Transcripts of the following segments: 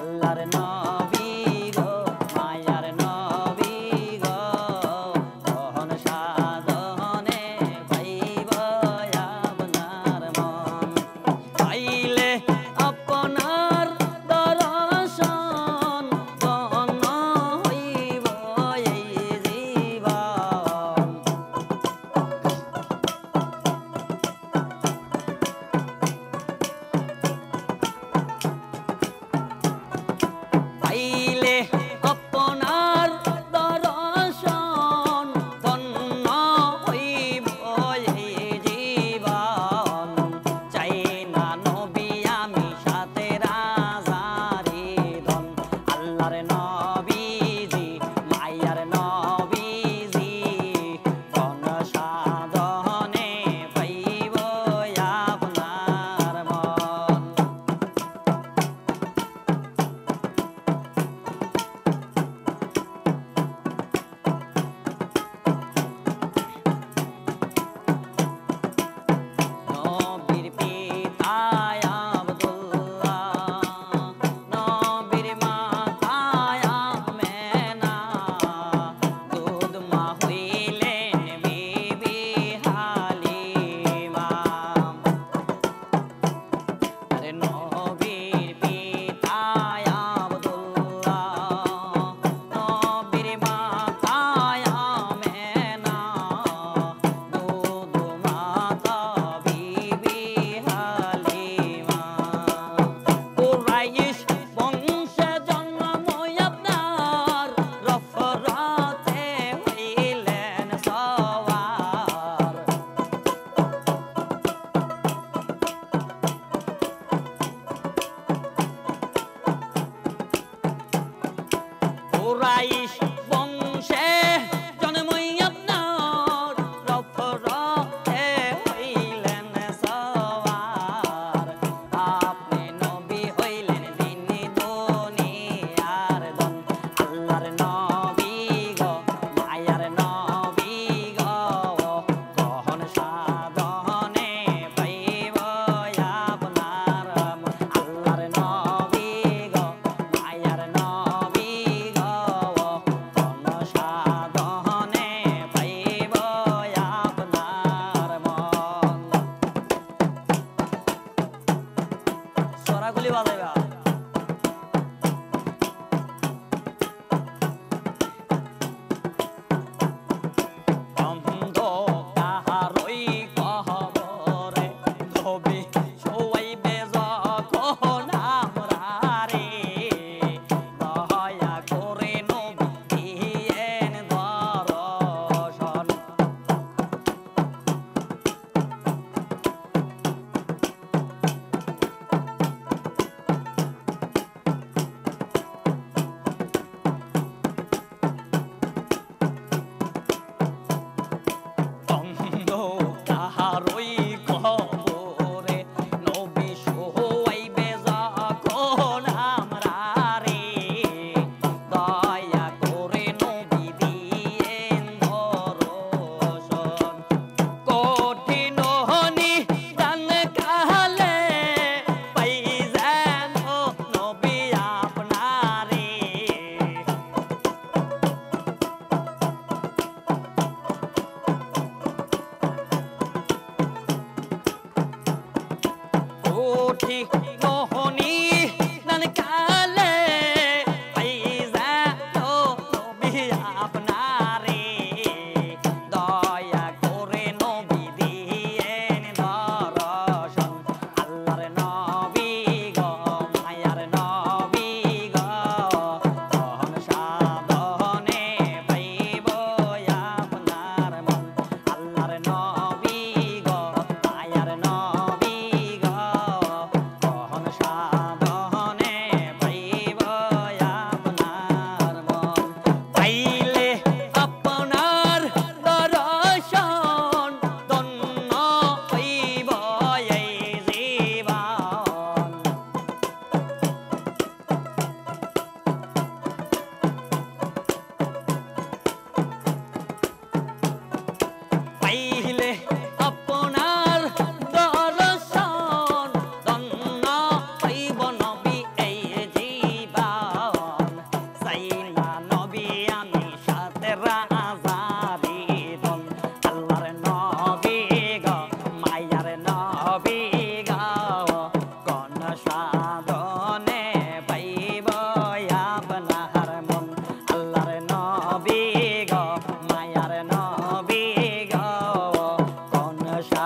আল্লাহর নবী গো মায়ার নবী গো গহন সাধনে পাইব আপনার মন পাইলে আপনার দর্শন ধন্য হইব এই জীবন পাইলে আপনার দর্শন ধন্য হইব এই জীবন চাই না নবী আমি সাথে রাজারি ধন আল্লাহর নবীজি মায়ার নবীজি ধন সাধনে পাইব আপনার মন নবীর পিতা আব্দুল্লাহ নবীর মাতা আমেনা দুধ মা হইলেন বিবি হালিমা আরে নবীর পিতা আব্দুল্লাহ নবীর মাতা আমেনা দুধ মাতা বিবি হালিমা কুরাইশ বংশে জন্ম আপনার রফরাতে হইলেন সওয়ার কুরাইশ বংশে জন্ম আপনার রফরাতে হইলেন সওয়ার আপনি নবী হইলেন দিনী দুনিয়ার ধন আল্লাহর নবী গো মায়ার নবী গো গহন সাধনে পাইব আপনার মন আল্লাহর নবী গো মায়ার নবী গো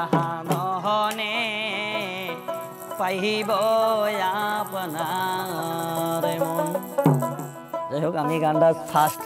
জাহাননে পাইব আপনার মন। যাই হোক, আমি গানটা ফার্স্ট